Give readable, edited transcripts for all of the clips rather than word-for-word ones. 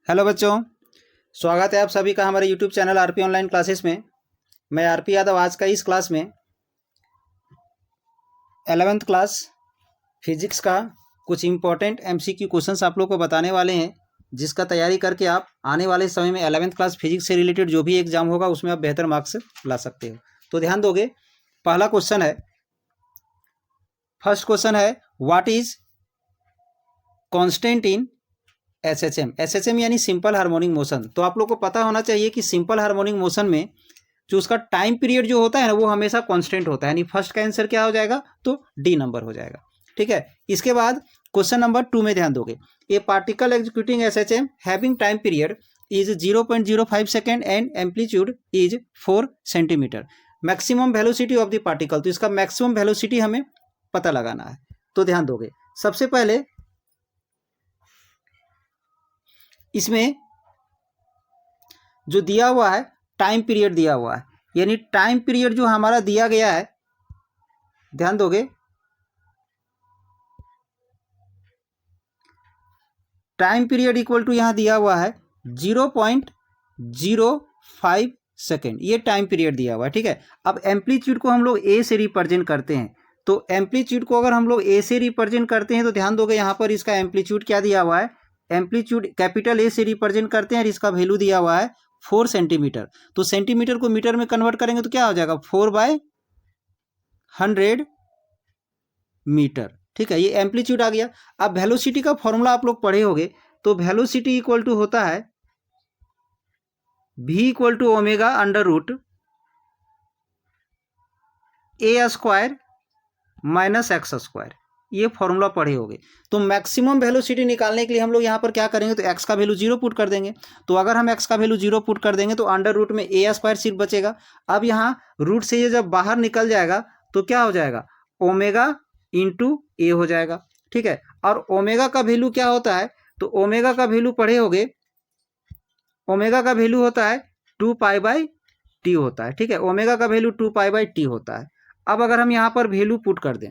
Hello बच्चों, स्वागत है आप सभी का हमारे YouTube channel RP online classes में। मैं आरपी यादव आज का इस क्लास में 11th क्लास फिजिक्स का कुछ इम्पोर्टेंट एमसीक्यू क्वेश्चंस आप लोग को बताने वाले हैं, जिसका तैयारी करके आप आने वाले समय में 11th क्लास फिजिक्स से रिलेटेड जो भी एग्जाम होगा उसमें आप बेहतर मार्क्स ला सकते हो। तो ध्यान दोगे। पहला क्वेश्चन है, फर्स्ट क्वेश्चन है, what is constant in SHM. SHM यानी सिंपल हार्मोनिक मोशन। तो आप लोग को पता होना चाहिए कि सिंपल हार्मोनिक मोशन में जो उसका टाइम पीरियड जो होता है ना वो हमेशा कांस्टेंट होता है, यानी फर्स्ट का आंसर क्या हो जाएगा, तो डी नंबर हो जाएगा। ठीक है। इसके बाद क्वेश्चन नंबर 2 में ध्यान दोगे, ए particle executing SHM having time period is 0.05 second and amplitude is 4 centimetre. Maximum velocity of the particle, तो इसका मैक्सिमम वेलोसिटी हमें पता लगाना है। तो ध्यान दोगे, सबसे पहले इसमें जो दिया हुआ है टाइम पीरियड दिया हुआ है, यानी टाइम पीरियड जो हमारा दिया गया है, ध्यान दोगे, टाइम पीरियड इक्वल टू यहां दिया हुआ है 0.05 सेकेंड, ये टाइम पीरियड दिया हुआ है। ठीक है। अब एम्पलीट्यूड को हम लोग ए से रिप्रेजेंट करते हैं, तो एम्पलीट्यूड को अगर हम लोग ए से रिप्रेजेंट करते हैं तो ध्यान दोगे यहां पर इसका एम्पलीट्यूड क्या दिया हुआ है, एम्पलीट्यूड कैपिटल ए से रिप्रेजेंट करते हैं और इसका वैल्यू दिया हुआ है 4 सेंटीमीटर। तो सेंटीमीटर को मीटर में कन्वर्ट करेंगे तो क्या हो जाएगा, 4/100 मीटर। ठीक है, ये एम्पलीट्यूड आ गया। अब वेलोसिटी का फॉर्मूला आप लोग पढ़े होंगे, तो वेलोसिटी इक्वल टू होता है v equal to omega under root a square minus x square, ये फॉर्मूला पढ़े होंगे। तो मैक्सिमम वेलोसिटी निकालने के लिए हम लोग यहाँ पर क्या करेंगे, तो एक्स का वैल्यू 0 पुट कर देंगे। तो अगर हम एक्स का वैल्यू 0 पुट कर देंगे तो अंडर रूट में ए स्क्वायर सिर्फ बचेगा। अब यहाँ रूट से ये जब बाहर निकल जाएगा तो क्या हो जाएगा, ओमेगा इंटू ए हो जाएगा। ठीक है। और ओमेगा का वैल्यू क्या होता है, तो ओमेगा का वैल्यू पढ़े होंगे, ओमेगा का वैल्यू होता है 2π/t होता है। ठीक है, ओमेगा का वैल्यू 2π/t होता है। अब अगर हम यहाँ पर वैल्यू पुट कर दें,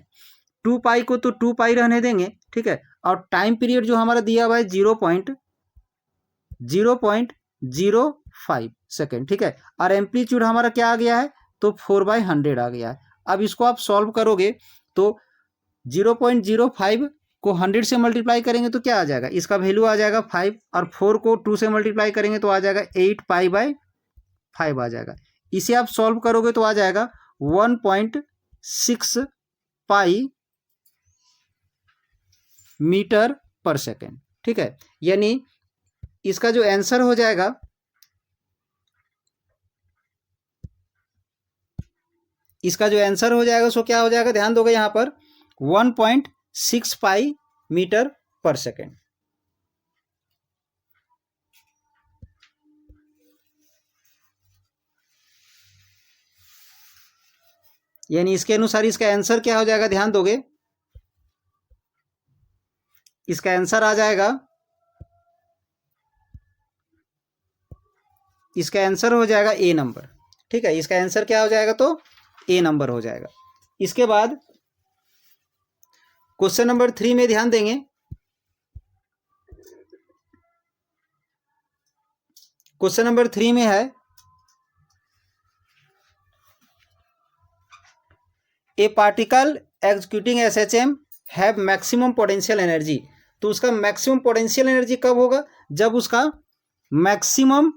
2π को तो 2π रहने देंगे। ठीक है। और टाइम पीरियड जो हमारा दिया हुआ है 0.05 सेकेंड। ठीक है। और एम्पलीट्यूड हमारा क्या आ गया है, तो 4/100 आ गया है। अब इसको आप सॉल्व करोगे तो 0.05 को 100 से मल्टीप्लाई करेंगे तो क्या आ जाएगा, इसका वैल्यू आ जाएगा 5, और 4 को 2 से मल्टीप्लाई करेंगे तो आ जाएगा 8π/5 आ जाएगा। इसे आप सॉल्व करोगे तो आ जाएगा 1.6 पाई मीटर पर सेकेंड। ठीक है, यानी इसका जो आंसर हो जाएगा, इसका जो आंसर हो जाएगा सो क्या हो जाएगा, ध्यान दोगे यहां पर 1.6 पाई मीटर पर सेकेंड। यानी इसके अनुसार इसका आंसर क्या हो जाएगा, ध्यान दोगे, इसका आंसर आ जाएगा, इसका आंसर हो जाएगा ए नंबर। ठीक है, इसका आंसर क्या हो जाएगा, तो ए नंबर हो जाएगा। इसके बाद क्वेश्चन नंबर 3 में ध्यान देंगे। क्वेश्चन नंबर 3 में है, ए particle executing SHM have maximum potential energy. तो उसका मैक्सिमम पोटेंशियल एनर्जी कब होगा, जब उसका मैक्सिमम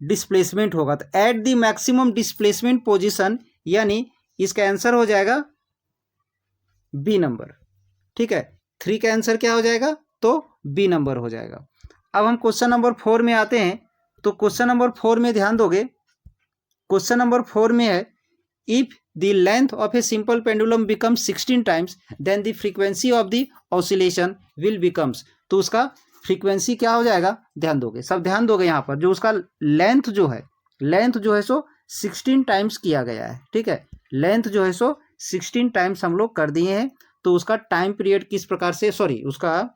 डिस्प्लेसमेंट होगा। तो at the maximum displacement position, यानी इसका आंसर हो जाएगा बी नंबर। ठीक है, 3 का आंसर क्या हो जाएगा, तो बी नंबर हो जाएगा। अब हम क्वेश्चन नंबर 4 में आते हैं। तो क्वेश्चन नंबर 4 में ध्यान दोगे, क्वेश्चन नंबर 4 में है, if the length of a simple pendulum becomes 16 times then the frequency of the oscillation will becomes। तो उसका फ्रीक्वेंसी क्या हो जाएगा, ध्यान दोगे, सब ध्यान दोगे यहाँ पर, जो उसका लेंथ जो है सो 16 टाइम्स किया गया है। ठीक है, लेंथ जो है सो 16 टाइम्स हम लोग कर दिए हैं। तो उसका टाइम पीरियड किस प्रकार से, उसका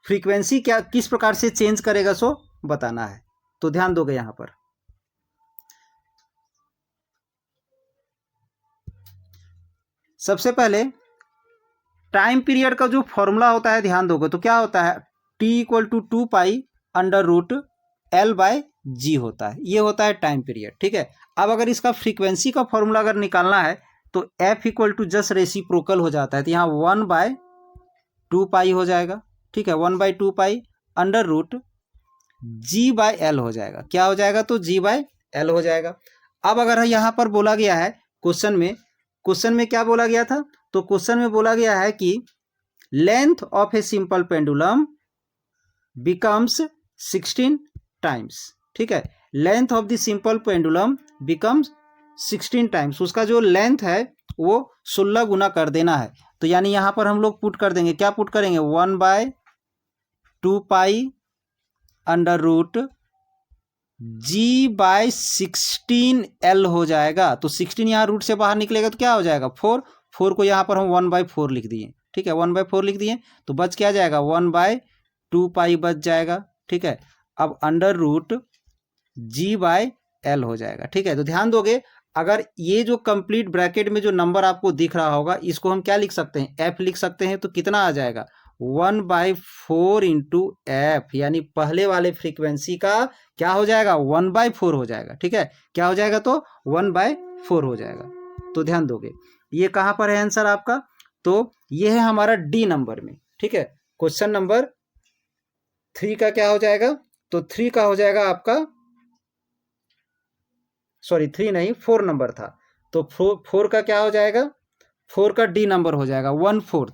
फ्रीक्वेंसी क्या किस प्रकार से चेंज करेगा सो बताना है। तो ध्यान दोगे यहाँ पर, सबसे पहले टाइम पीरियड का जो फॉर्मूला होता है ध्यान दोगे तो क्या होता है, टी इक्वल टू 2π/L/G होता है, ये होता है टाइम पीरियड। ठीक है, अब अगर इसका फ्रीक्वेंसी का फॉर्मूला अगर निकालना है तो F equal to just reciprocal हो जाता है, तो यहाँ 1/2π हो जाएगा। ठीक है, 1/2π/G/L हो जाएगा। क्या हो जाएगा, तो G/L हो जाएगा। अब अगर यहाँ पर बोला गया है क्वेश्चन में क्या बोला गया था, तो क्वेश्चन में बोला गया है कि length of a simple pendulum becomes 16 times. ठीक है, length of the simple pendulum becomes 16 times, उसका जो लेंथ है वो 16 गुना कर देना है। तो यानी यहाँ पर हम लोग पुट कर देंगे, क्या पुट करेंगे, 1/2π/G/16L हो जाएगा। तो 16 यहाँ रूट से बाहर निकलेगा तो क्या हो जाएगा, 4 को यहाँ पर हम 1/4 लिख दिए। ठीक है, 1/4 लिख दिए तो बच क्या जाएगा, 1/2π बच जाएगा। ठीक है, अब √G/L हो जाएगा। ठीक है, तो ध्यान दोगे, अगर ये जो कंप्लीट ब्रैकेट में जो नंबर आपको दिख रहा होगा इसको हम क्या लिख सकते हैं, F लिख सकते हैं। तो कितना आ जाएगा, 1/4 इंटू F, यानी पहले वाले फ्रीक्वेंसी का क्या हो जाएगा, 1/4 हो जाएगा। ठीक है, क्या हो जाएगा, तो 1/4 हो जाएगा। तो ध्यान दोगे ये कहाँ पर है आंसर आपका, तो ये है हमारा डी नंबर में। ठीक है, क्वेश्चन नंबर 3 का क्या हो जाएगा, तो 3 का हो जाएगा आपका, सॉरी 3 नहीं 4 नंबर था, तो 4 का क्या हो जाएगा, 4 का डी नंबर हो जाएगा 1/4।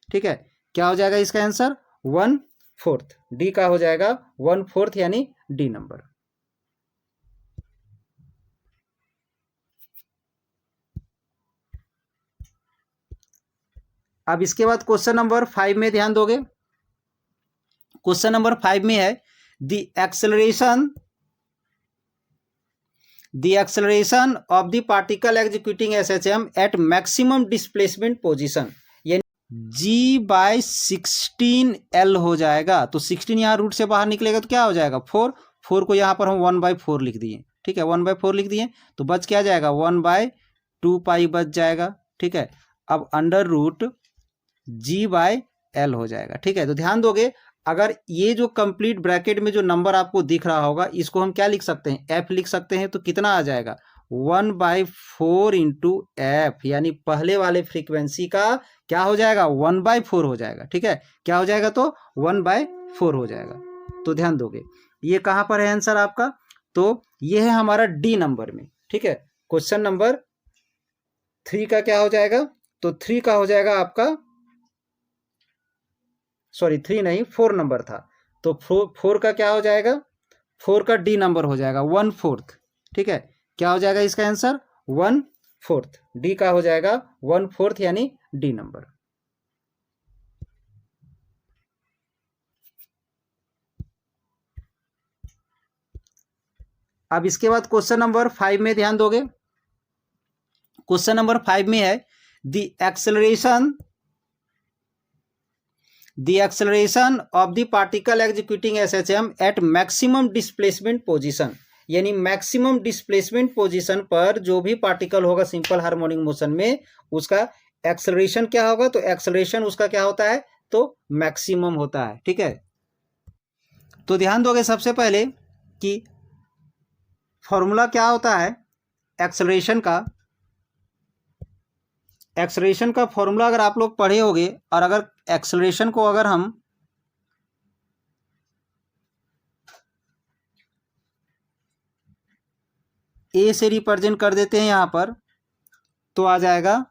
ठीक है, क्या हो जाएगा इसका आंसर, 1/4, डी का हो जाएगा 1/4 यानी डी नंबर। अब इसके बाद क्वेश्चन नंबर 5 में ध्यान दोगे, क्वेश्चन नंबर 5 में है the acceleration of the particle executing SHM at maximum displacement position, यानी G/16L हो जाएगा। तो 16 यहाँ रूट से बाहर निकलेगा तो क्या हो जाएगा, 4 को यहाँ पर हम 1/4 लिख दिए। ठीक है, 1/4 लिख दिए तो बच क्या जाएगा, 1/2π बच जाएगा। ठीक है, अब √G/L हो जाएगा। ठीक है, तो ध्यान दोगे, अगर ये जो कंप्लीट ब्रैकेट में जो नंबर आपको दिख रहा होगा इसको हम क्या लिख सकते हैं, F लिख सकते हैं। तो कितना आ जाएगा, 1/4 इंटू F, यानी पहले वाले फ्रीक्वेंसी का क्या हो जाएगा, 1/4 हो जाएगा। ठीक है, क्या हो जाएगा, तो 1/4 हो जाएगा। तो ध्यान दोगे ये कहाँ पर है आंसर आपका, तो ये है हमारा डी नंबर में। ठीक है, क्वेश्चन नंबर 3 का क्या हो जाएगा, तो 3 का हो जाएगा आपका, सॉरी 3 नहीं 4 नंबर था, तो 4 का क्या हो जाएगा, 4 का डी नंबर हो जाएगा 1/4। ठीक है, क्या हो जाएगा इसका आंसर, 1/4, डी का हो जाएगा 1/4 यानी डी नंबर। अब इसके बाद क्वेश्चन नंबर 5 में ध्यान दोगे, क्वेश्चन नंबर 5 में है the acceleration of the particle executing SHM at maximum displacement position, यानी मैक्सिमम डिस्प्लेसमेंट पोजीशन पर जो भी पार्टिकल होगा सिंपल हार्मोनिक मोशन में उसका एक्सेलरेशन क्या होगा, तो एक्सेलरेशन उसका क्या होता है, तो मैक्सिमम होता है। ठीक है, तो ध्यान दोगे सबसे पहले कि फॉर्मूला क्या होता है एक्सेलरेशन का। एक्सेलरेशन का फॉर्मूला अगर आप लोग पढ़े होंगे, और अगर एक्सेलरेशन को अगर हम ए से रिप्रेजेंट कर देते हैं यहाँ पर, तो आ जाएगा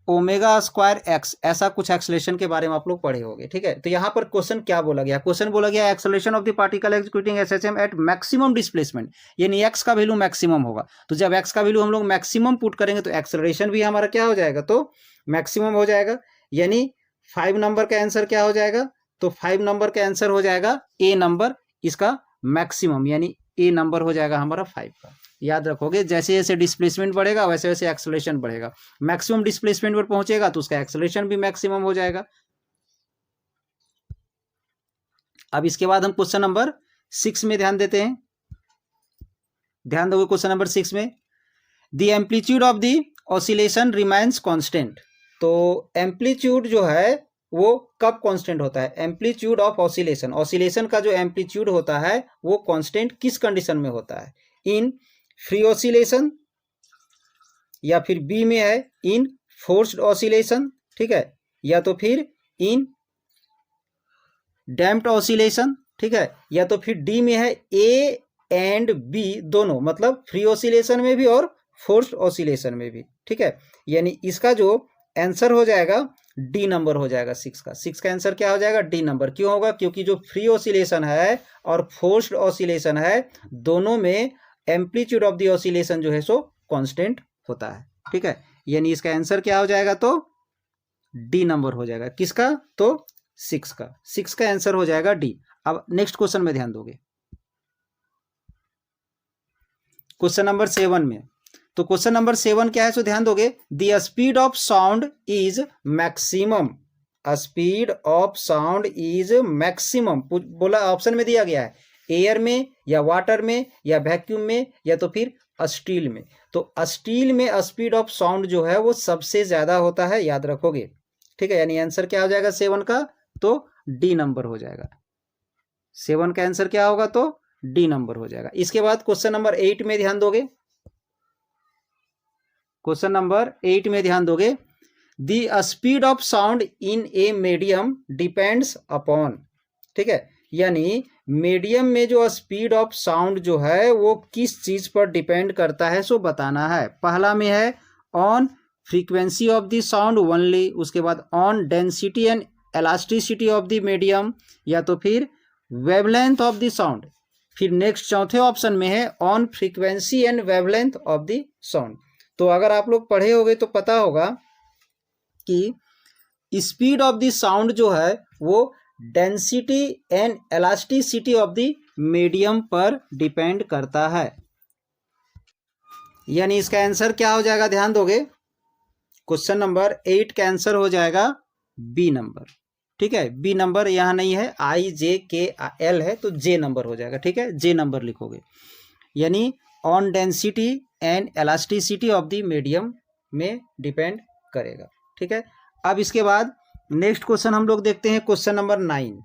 -ω²x, ऐसा कुछ एक्सेलरेशन के बारे में आप लोग पढ़े होंगे। ठीक है, तो यहाँ पर क्वेश्चन क्या बोला गया, क्वेश्चन बोला गया acceleration of the particle executing SHM at maximum displacement, यानी x का वैल्यू मैक्सिमम होगा। तो जब x का वैल्यू हम लोग मैक्सिमम पुट करेंगे तो एक्सेलरेशन भी हमारा क्या हो जाएगा, तो मैक्सिमम हो जाएगा। यानी 5 नंबर का आंसर क्या हो जाएगा, तो 5 नंबर का आंसर हो जाएगा ए नंबर, इसका मैक्सिमम, यानी ए नंबर हो जाएगा हमारा 5 का। याद रखोगे, जैसे जैसे डिस्प्लेसमेंट बढ़ेगा वैसे वैसे एक्सेलरेशन बढ़ेगा, मैक्सिमम डिस्प्लेसमेंट पर पहुंचेगा तो उसका एक्सेलरेशन भी मैक्सिमम हो जाएगा। अब इसके बाद हम क्वेश्चन नंबर 6 में ध्यान देते हैं, ध्यान दोगे क्वेश्चन नंबर 6 में the amplitude of the oscillation remains constant, तो एम्पलीट्यूड जो है वो कब कांस्टेंट होता है? एम्पलीट्यूड ऑफ ऑसिलेशन, ऑसिलेशन का जो एम्पलीट्यूड होता है वो कांस्टेंट किस कंडीशन में होता है? इन फ्री ऑसिलेशन, या फिर बी में है इन फोर्स्ड ऑसिलेशन, ठीक है, या तो फिर इन डैम्प्ड ऑसिलेशन, ठीक है, या तो फिर डी में है ए एंड बी दोनों, मतलब फ्री ऑसिलेशन में भी और फोर्स्ड ऑसिलेशन में भी, ठीक है। यानी इसका जो आंसर हो जाएगा डी नंबर हो जाएगा 6 का। 6 का आंसर क्या हो जाएगा? D number. क्यों होगा? क्योंकि जो फ्री ऑसिलेशन है और फोर्स्ड ऑसिलेशन है दोनों में एम्पलीट्यूड ऑफ द ऑसिलेशन जो है सो कांस्टेंट होता है, ठीक है। यानी इसका आंसर क्या हो जाएगा? तो डी नंबर हो जाएगा। किसका? तो 6 का। 6 का आंसर हो जाएगा डी। अब नेक्स्ट क्वेश्चन में ध्यान दोगे, क्वेश्चन नंबर 7 में। तो क्वेश्चन नंबर 7 क्या है सो ध्यान दोगे, the speed of sound is maximum, speed of sound is maximum बोला, ऑप्शन में दिया गया है एयर में या वाटर में या वैक्यूम में या तो फिर स्टील में। तो स्टील में स्पीड ऑफ साउंड जो है वो सबसे ज्यादा होता है, याद रखोगे, ठीक है। यानी आंसर क्या हो जाएगा 7 का? तो डी नंबर हो जाएगा। 7 का आंसर क्या होगा? तो डी नंबर हो जाएगा। इसके बाद क्वेश्चन नंबर 8 में ध्यान दोगे, क्वेश्चन नंबर 8 में ध्यान दोगे, the speed of sound in a medium depends upon, ठीक है। यानी मीडियम में जो स्पीड ऑफ साउंड जो है वो किस चीज पर डिपेंड करता है सो बताना है। पहला में है on frequency of the sound only, उसके बाद on density and elasticity of the medium, या तो फिर वेवलेंथ ऑफ द साउंड। फिर नेक्स्ट चौथे ऑप्शन में है on frequency and wavelength of the sound. तो अगर आप लोग पढ़े होंगे तो पता होगा कि स्पीड ऑफ द साउंड जो है वो density and elasticity of the medium पर डिपेंड करता है। यानी इसका आंसर क्या हो जाएगा? ध्यान दोगे, क्वेश्चन नंबर 8 का आंसर हो जाएगा बी नंबर, ठीक है। बी नंबर यहाँ नहीं है, IJKL है, तो जे नंबर हो जाएगा, ठीक है। जे नंबर लिखोगे, यानी on density and elasticity of the medium में डिपेंड करेगा, ठीक है। अब इसके बाद नेक्स्ट क्वेश्चन हम लोग देखते हैं, क्वेश्चन नंबर 9।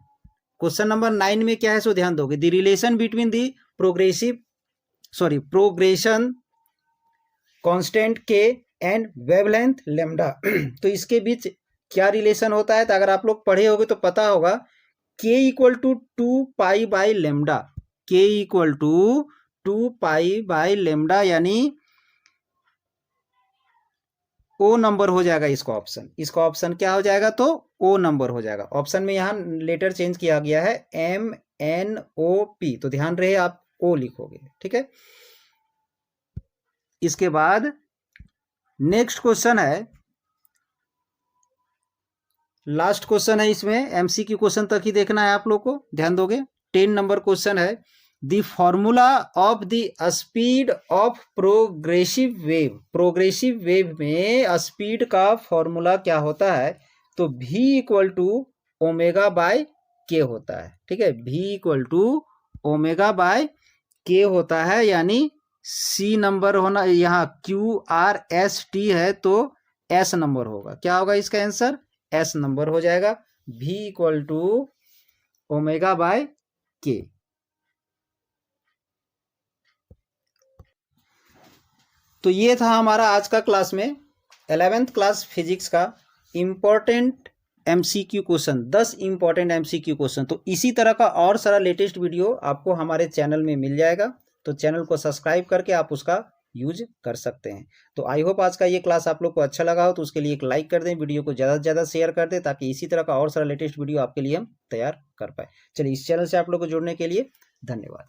क्वेश्चन नंबर 9 में क्या है सो ध्यान दोगे, the relation between the progression constant के एंड वेवलेंथ लेमडा। तो इसके बीच क्या रिलेशन होता है? तो अगर आप लोग पढ़े होगे तो पता होगा, k equal to 2 pi lambda, k equal to 2 pi lambda, यानी ओ नंबर हो जाएगा इसका ऑप्शन। इसका ऑप्शन क्या हो जाएगा? तो ओ नंबर हो जाएगा। ऑप्शन में यहाँ लेटर चेंज किया गया है MNOP, तो ध्यान रहे आप ओ लिखोगे, ठीक है। इसके बाद नेक्स्ट क्वेश्चन है, लास्ट क्वेश्चन है, इसमें MCQ क्वेश्चन तक ही देखना है आप लोग को, ध्यान दोगे। 10 नंबर क्वेश्चन है, the formula of the speed of progressive wave. Progressive wave में स्पीड का फॉर्मूला क्या होता है? तो v equal to omega by k होता है, ठीक है। v equal to omega by k होता है, यानी C नंबर होना, यहाँ QRST है तो S नंबर होगा। क्या होगा इसका आंसर? S नंबर हो जाएगा। v equal to omega by k. तो ये था हमारा आज का क्लास में 11th क्लास फिजिक्स का important MCQ question, 10 important MCQ question. तो इसी तरह का और सारा लेटेस्ट वीडियो आपको हमारे चैनल में मिल जाएगा, तो चैनल को सब्सक्राइब करके आप उसका यूज कर सकते हैं। तो आई होप आज का ये क्लास आप लोग को अच्छा लगा हो, तो उसके लिए एक लाइक कर दें, वीडियो को ज़्यादा से ज़्यादा शेयर कर दें, ताकि इसी तरह का और सारा लेटेस्ट वीडियो आपके लिए हम तैयार कर पाए। चलिए, इस चैनल से आप लोग को जुड़ने के लिए धन्यवाद।